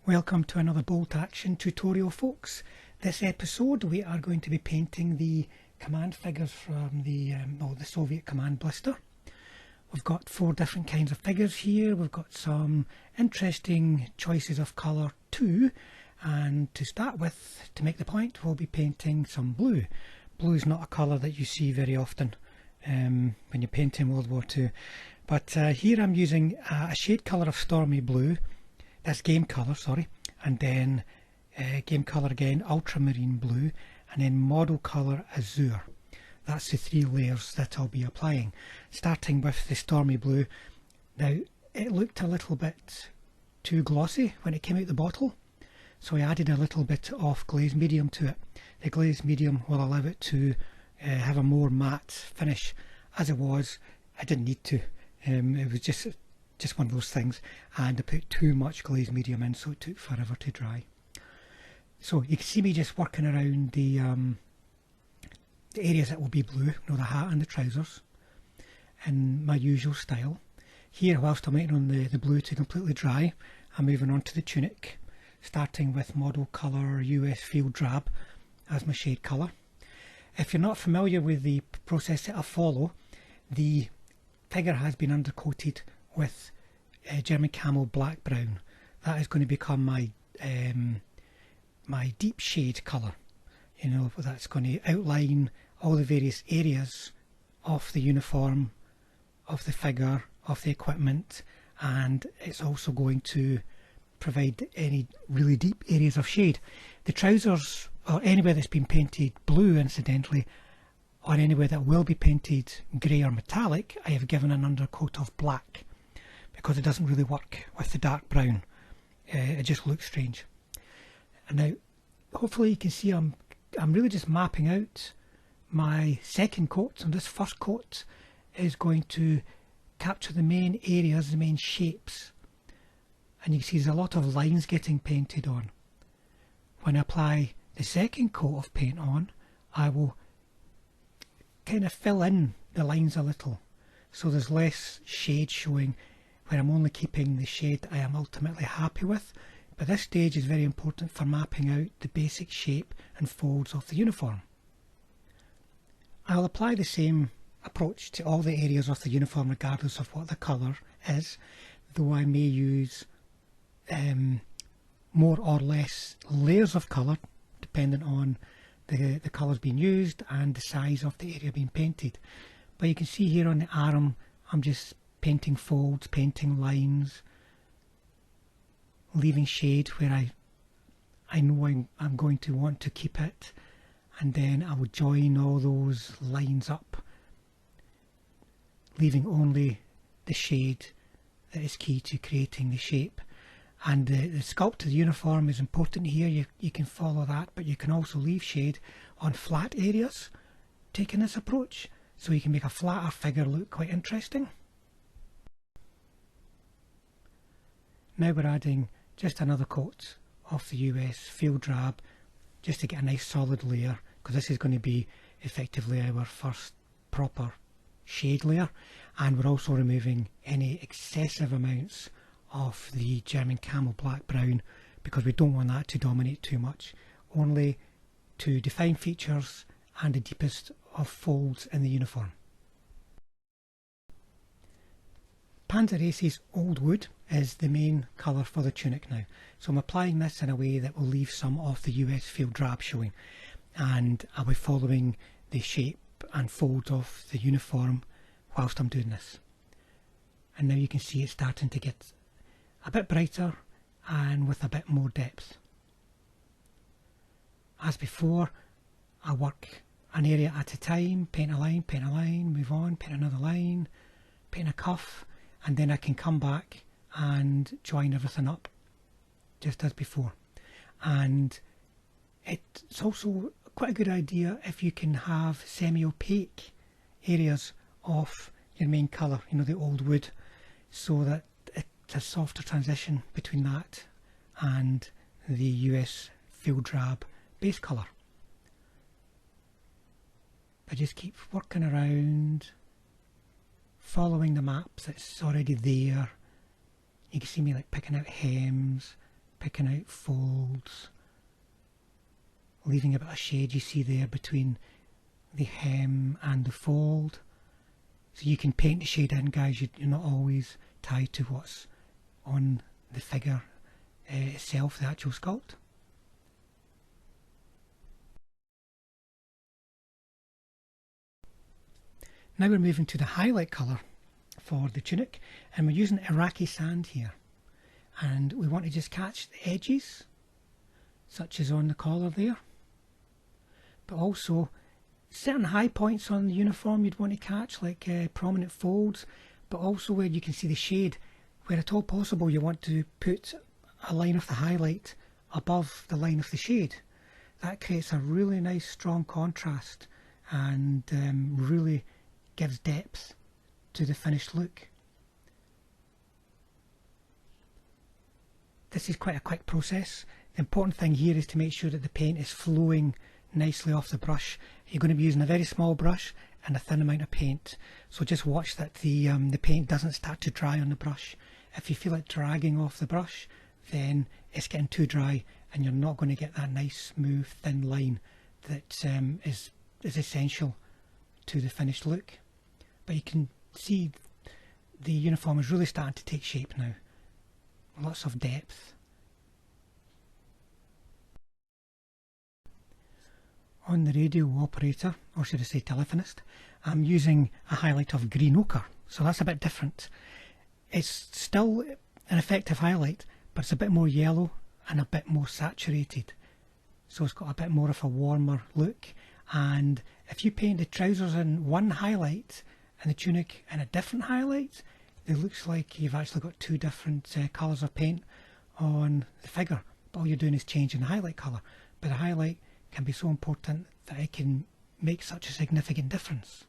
Welcome to another bolt action tutorial, folks. This episode we are going to be painting the command figures from the Soviet command blister. We've got 4 different kinds of figures here. We've got some interesting choices of colour too, and to start with, to make the point, we'll be painting some blue. Blue is not a colour that you see very often when you're painting World War II, but here I'm using a shade colour of Stormy Blue. That's game colour, sorry, and then game colour again, Ultramarine Blue, and then model colour Azure. That's the 3 layers that I'll be applying. Starting with the Stormy Blue. Now, it looked a little bit too glossy when it came out the bottle, so I added a little bit of glaze medium to it. The glaze medium will allow it to have a more matte finish. As it was, I didn't need to. It was just one of those things, and I put too much glaze medium in, so it took forever to dry. So you can see me just working around the areas that will be blue, the hat and the trousers, in my usual style. Here, whilst I'm waiting on the blue to completely dry, I'm moving on to the tunic, starting with model colour US Field Drab as my shade colour. If you're not familiar with the process that I follow, the figure has been undercoated with German Camo black brown. That is going to become my my deep shade colour. That's going to outline all the various areas of the uniform, of the figure, of the equipment, and it's also going to provide any really deep areas of shade. The trousers, or anywhere that's been painted blue incidentally, or anywhere that will be painted grey or metallic, I have given an undercoat of black, because it doesn't really work with the dark brown. It just looks strange. And now, hopefully you can see I'm really just mapping out my second coat, and this first coat is going to capture the main areas, the main shapes. And you can see there's a lot of lines getting painted on. When I apply the second coat of paint on, I will kind of fill in the lines a little, so there's less shade showing, where I'm only keeping the shade I am ultimately happy with. But this stage is very important for mapping out the basic shape and folds of the uniform. I'll apply the same approach to all the areas of the uniform regardless of what the colour is, though I may use more or less layers of colour depending on the colours being used and the size of the area being painted. But you can see here on the arm I'm just painting folds, painting lines, leaving shade where I know I'm going to want to keep it, and then I will join all those lines up, leaving only the shade that is key to creating the shape. And the sculpt of the uniform is important here. You can follow that, but you can also leave shade on flat areas taking this approach, so you can make a flatter figure look quite interesting. Now we're adding just another coat of the US Field Drab, just to get a nice solid layer, because this is going to be effectively our first proper shade layer. And we're also removing any excessive amounts of the German Camo black brown, because we don't want that to dominate too much, only to define features and the deepest of folds in the uniform. Panzer Ace's Old Wood is the main colour for the tunic now, so I'm applying this in a way that will leave some of the US Field Drab showing, and I'll be following the shape and folds of the uniform whilst I'm doing this. And now you can see it's starting to get a bit brighter and with a bit more depth. As before, I work an area at a time, paint a line, move on, paint another line, paint a cuff, and then I can come back and join everything up just as before. And it's also quite a good idea if you can have semi-opaque areas of your main colour, the old wood, so that it's a softer transition between that and the US Field Drab base colour. I just keep working around, following the maps that's already there. You can see me like picking out hems, picking out folds, leaving a bit of shade you see there between the hem and the fold. So you can paint the shade in, guys. You're not always tied to what's on the figure itself, the actual sculpt. Now we're moving to the highlight colour for the tunic, and we're using Iraqi sand here, and we want to just catch the edges such as on the collar there, but also certain high points on the uniform you'd want to catch, like prominent folds, but also where you can see the shade, where at all possible you want to put a line of the highlight above the line of the shade. That creates a really nice strong contrast and really gives depth to the finished look. This is quite a quick process. The important thing here is to make sure that the paint is flowing nicely off the brush. You're going to be using a very small brush and a thin amount of paint, so just watch that the paint doesn't start to dry on the brush. If you feel it dragging off the brush, then it's getting too dry and you're not going to get that nice smooth thin line that is essential to the finished look. But you can see the uniform is really starting to take shape now. Lots of depth. On the radio operator, or should I say telephonist, I'm using a highlight of green ochre, so that's a bit different. It's still an effective highlight, but it's a bit more yellow and a bit more saturated, so it's got a bit more of a warmer look. And if you paint the trousers in one highlight and the tunic in a different highlight, it looks like you've actually got two different colours of paint on the figure, but all you're doing is changing the highlight colour. But the highlight can be so important that it can make such a significant difference.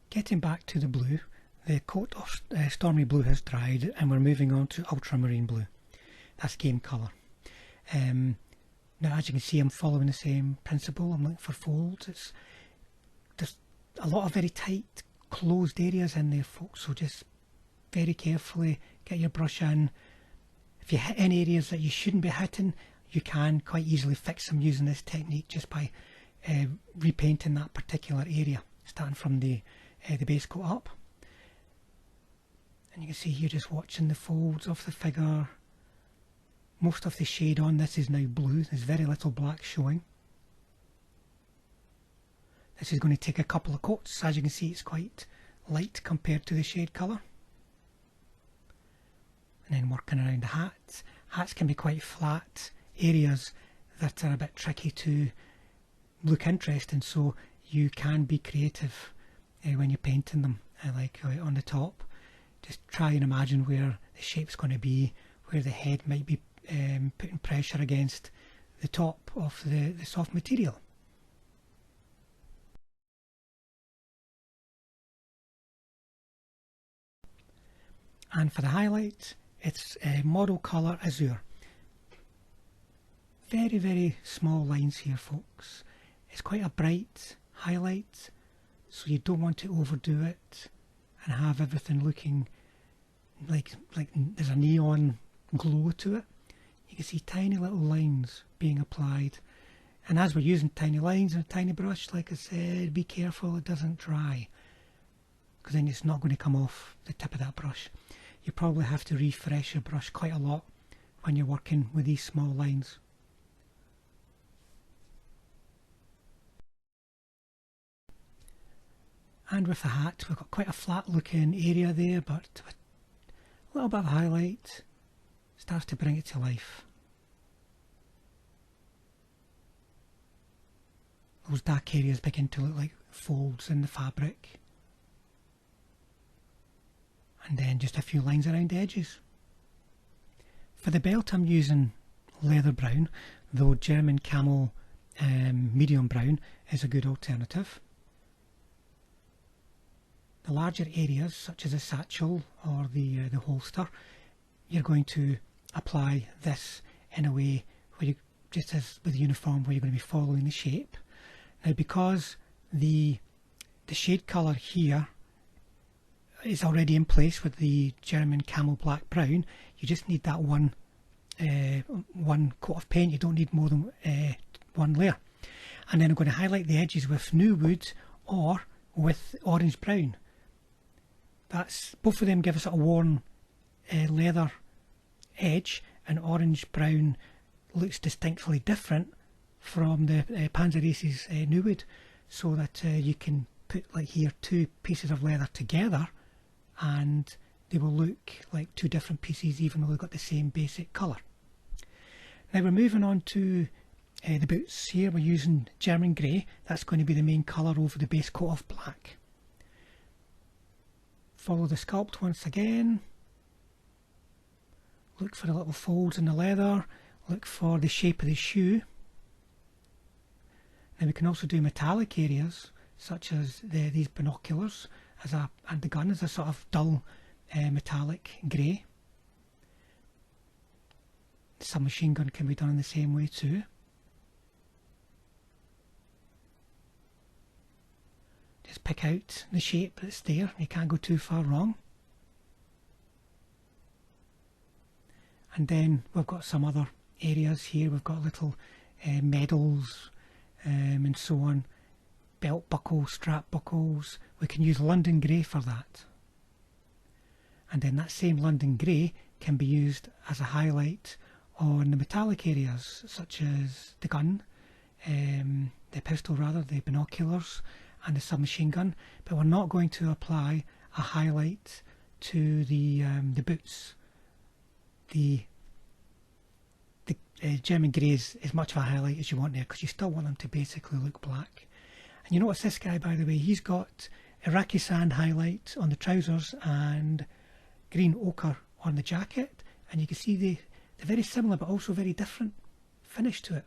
Getting back to the blue, the coat of Stormy Blue has dried and we're moving on to Ultramarine Blue. That's game colour. Now, as you can see, I'm following the same principle. I'm looking for folds. There's a lot of very tight closed areas in there, folks, so just very carefully get your brush in. If you hit any areas that you shouldn't be hitting, you can quite easily fix them using this technique just by repainting that particular area, starting from the base coat up. And you can see here, just watching the folds of the figure. Most of the shade on this is now blue. There's very little black showing. This is going to take a couple of coats. As you can see, it's quite light compared to the shade colour. And then working around the hats. Hats can be quite flat areas that are a bit tricky to look interesting, so you can be creative when you're painting them. Like on the top, just try and imagine where the shape's going to be, where the head might be putting pressure against the top of the soft material. And for the highlight, it's model colour Azure. Very, very small lines here, folks. It's quite a bright highlight, so you don't want to overdo it and have everything looking like there's a neon glow to it. You can see tiny little lines being applied, and as we're using tiny lines and a tiny brush, like I said, be careful it doesn't dry, because then it's not going to come off the tip of that brush. You probably have to refresh your brush quite a lot when you're working with these small lines. And with the hat, we've got quite a flat looking area there, but a little bit of highlight starts to bring it to life. Those dark areas begin to look like folds in the fabric. And then just a few lines around the edges. For the belt, I'm using leather brown, though German Camo medium brown is a good alternative. The larger areas, such as the satchel or the holster, you're going to apply this in a way where you, just as with the uniform, where you're going to be following the shape. Now, because the shade colour here is already in place with the German Camo Black Brown. You just need that one coat of paint. You don't need more than one layer. And then I'm going to highlight the edges with New Wood or with Orange Brown. That's both of them give us a worn leather edge, and Orange Brown looks distinctly different from the Panzer Ace's New Wood, so that you can put, like here, two pieces of leather together and they will look like two different pieces even though they've got the same basic colour. Now we're moving on to the boots. Here we're using German Grey. That's going to be the main colour over the base coat of black. Follow the sculpt once again. Look for the little folds in the leather. Look for the shape of the shoe. Now we can also do metallic areas such as these binoculars and the gun as a sort of dull metallic grey. The submachine gun can be done in the same way too. Just pick out the shape that's there. You can't go too far wrong. And then we've got some other areas here. We've got little medals and so on. Belt buckles, strap buckles. We can use London Grey for that. And then that same London Grey can be used as a highlight on the metallic areas such as the gun, the pistol rather, the binoculars and the submachine gun, but we're not going to apply a highlight to the boots. The German Grey is as much of a highlight as you want there, because you still want them to basically look black. And you notice this guy, by the way, he's got Iraqi sand highlight on the trousers and green ochre on the jacket, and you can see they're very similar but also very different finish to it.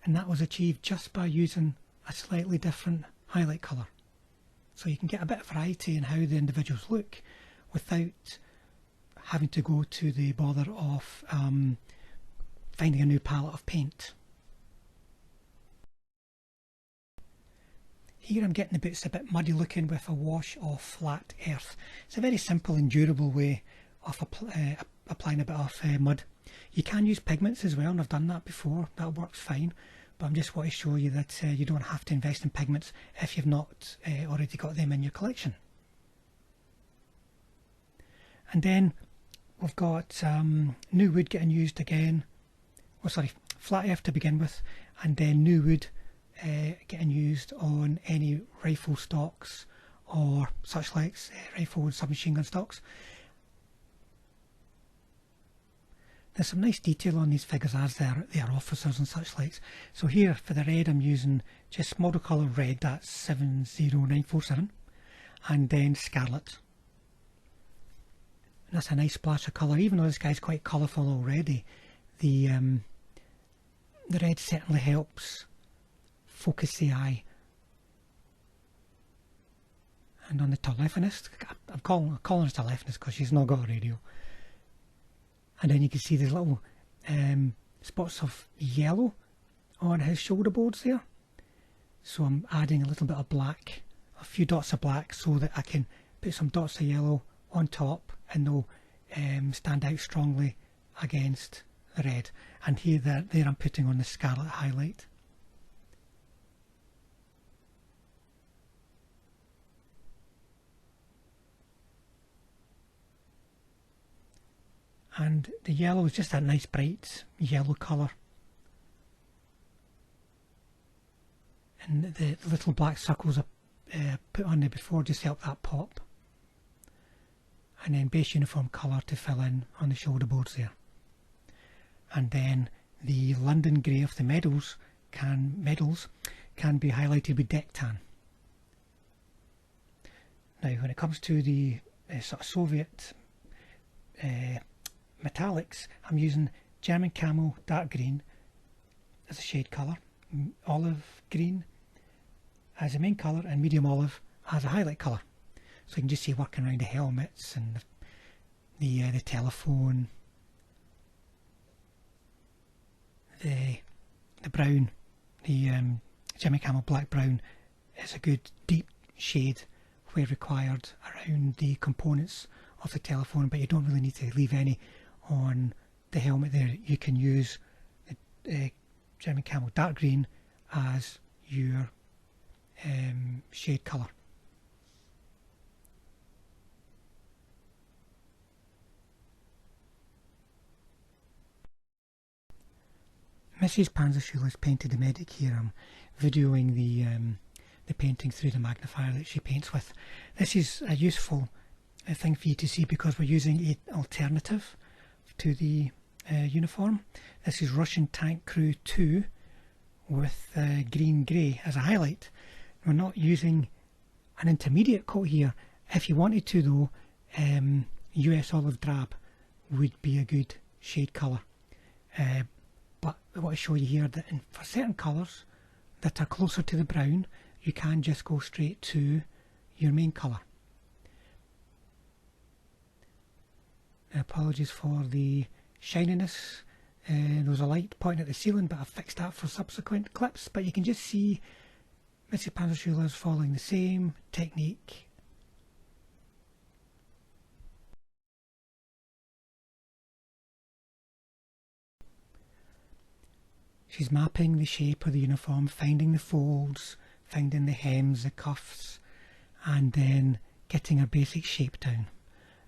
And that was achieved just by using a slightly different highlight colour. So you can get a bit of variety in how the individuals look without having to go to the bother of finding a new palette of paint. Here I'm getting the boots a bit muddy looking with a wash of flat earth. It's a very simple and durable way of applying a bit of mud. You can use pigments as well, and I've done that before. That works fine, but I just want to show you that you don't have to invest in pigments if you've not already got them in your collection. And then we've got New Wood getting used again. Oh sorry, flat earth to begin with, and then New Wood getting used on any rifle stocks or such likes, rifle and submachine gun stocks. There's some nice detail on these figures as they are officers and such likes. So here for the red I'm using just model colour red, that's 70947, and then scarlet. And that's a nice splash of colour. Even though this guy's quite colourful already, the red certainly helps focus the eye. And on the telephonist, I'm calling her telephonist because she's not got a radio. And then you can see these little spots of yellow on his shoulder boards there. So I'm adding a little bit of black, a few dots of black, so that I can put some dots of yellow on top, and they'll stand out strongly against the red. And here, there I'm putting on the scarlet highlight. And the yellow is just that nice bright yellow colour. And the little black circles I put on there before just help that pop. And then base uniform colour to fill in on the shoulder boards there. And then the London Grey of the medals can be highlighted with deck tan. Now when it comes to the sort of Soviet metallics, I'm using German Camo dark green as a shade colour, olive green as a main colour, and medium olive as a highlight colour. So you can just see working around the helmets and the telephone, the brown, the German Camo black brown is a good deep shade software required around the components of the telephone, but you don't really need to leave any on the helmet there. You can use the German Camo dark green as your shade colour. Mrs. Panzerschule has painted the medic here. I'm videoing the painting through the magnifier that she paints with. This is a useful thing for you to see because we're using an alternative to the uniform. This is Russian Tank Crew 2 with green grey as a highlight. We're not using an intermediate coat here. If you wanted to though, US Olive Drab would be a good shade colour. But I want to show you here that for certain colours that are closer to the brown, you can just go straight to your main colour. Apologies for the shininess. There was a light pointing at the ceiling, but I've fixed that for subsequent clips. But you can just see Mrs. Panzerschule is following the same technique. She's mapping the shape of the uniform, finding the folds, finding the hems, the cuffs, and then getting her basic shape down.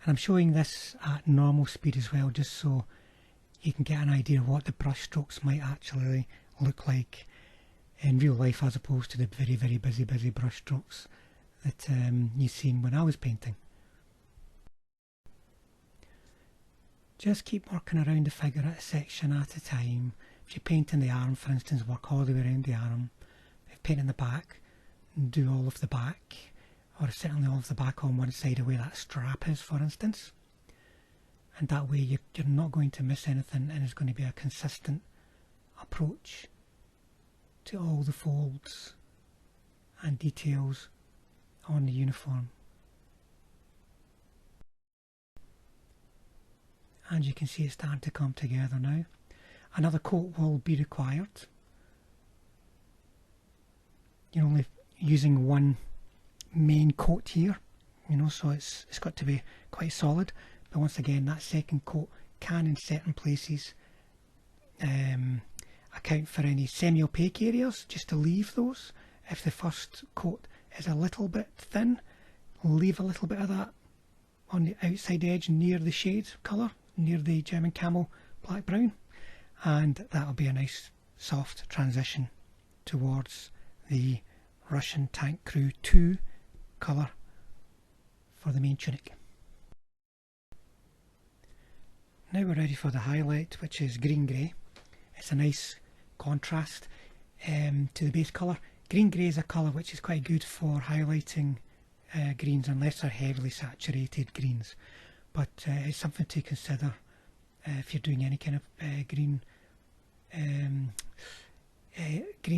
And I'm showing this at normal speed as well, just so you can get an idea of what the brush strokes might actually look like in real life, as opposed to the very, very busy brush strokes that you've seen when I was painting. Just keep working around the figure at a section at a time. If you're painting the arm, for instance, work all the way around the arm. If painting the back, do all of the back, or certainly all of the back on one side of where that strap is, for instance. And that way you're not going to miss anything, and it's going to be a consistent approach to all the folds and details on the uniform. And you can see it's starting to come together now. Another coat will be required. You're only using one main coat here, you know, so it's got to be quite solid. But once again, that second coat can in certain places account for any semi-opaque areas, just to leave those. If the first coat is a little bit thin, leave a little bit of that on the outside edge near the shade colour, near the German Camo black brown, and that'll be a nice soft transition towards the Russian Tank Crew 2 colour for the main tunic. Now we're ready for the highlight, which is green grey. It's a nice contrast to the base colour. Green grey is a colour which is quite good for highlighting greens, unless they're heavily saturated greens, but it's something to consider if you're doing any kind of green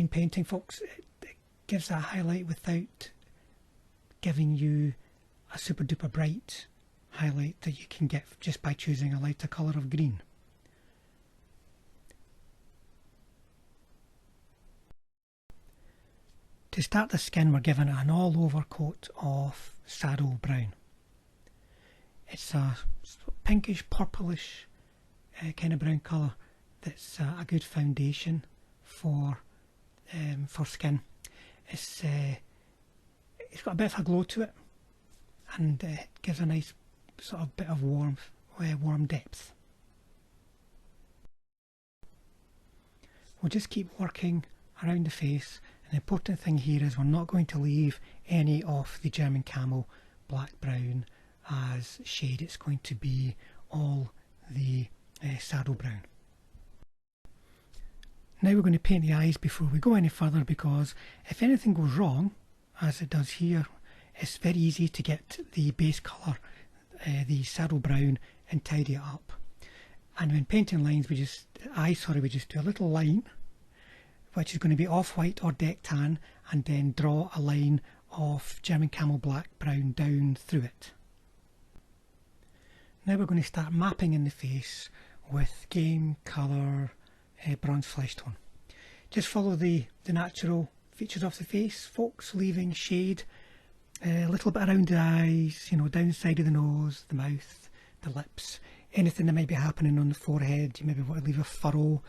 painting, folks. It gives that highlight without giving you a super duper bright highlight that you can get just by choosing a lighter colour of green. To start the skin, we're given an all over coat of saddle brown. It's a pinkish purplish kind of brown colour that's a good foundation for skin. It's got a bit of a glow to it, and it gives a nice sort of bit of warm depth. We'll just keep working around the face, and the important thing here is we're not going to leave any of the German Camo black brown as shade. It's going to be all the saddle brown. Now we're going to paint the eyes before we go any further, because if anything goes wrong, as it does here, it's very easy to get the base colour, the saddle brown, and tidy it up. And when painting lines, we just do a little line, which is going to be off-white or deck tan, and then draw a line of German Camo black brown down through it. Now we're going to start mapping in the face with game colour bronze Fleshtone. Just follow the natural features of the face, folks, leaving shade a little bit around the eyes, you know, down side of the nose, the mouth, the lips, anything that might be happening on the forehead. You maybe want to leave a furrow,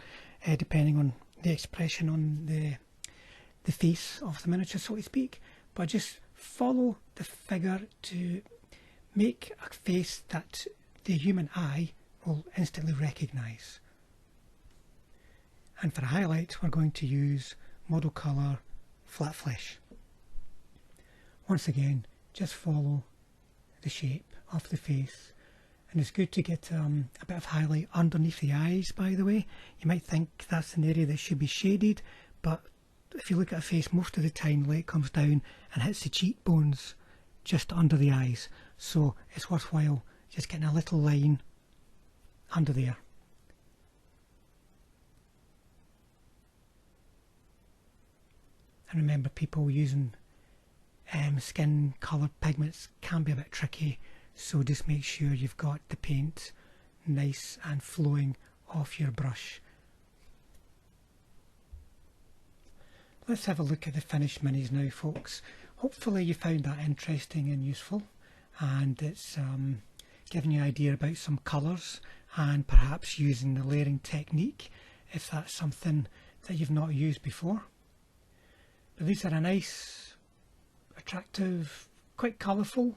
depending on the expression on the face of the miniature, so to speak. But just follow the figure to make a face that the human eye will instantly recognise. And for a highlight, we're going to use Model Colour Flat Flesh. Once again, just follow the shape of the face, and it's good to get a bit of highlight underneath the eyes. By the way, you might think that's an area that should be shaded, but if you look at a face, most of the time light comes down and hits the cheekbones just under the eyes, so it's worthwhile just getting a little line under there. And remember, people using skin colour pigments can be a bit tricky, so just make sure you've got the paint nice and flowing off your brush. Let's have a look at the finished minis now, folks. Hopefully you found that interesting and useful, and it's giving you an idea about some colours and perhaps using the layering technique if that's something that you've not used before. But these are a nice, attractive, quite colourful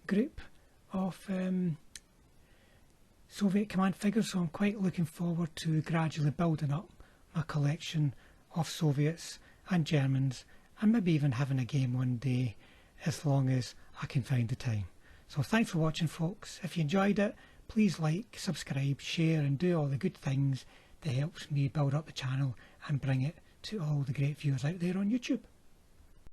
group of Soviet command figures, so I'm quite looking forward to gradually building up my collection of Soviets and Germans, and maybe even having a game one day, as long as I can find the time. So thanks for watching, folks. If you enjoyed it, please like, subscribe, share and do all the good things that helps me build up the channel and bring it to all the great viewers out there on YouTube.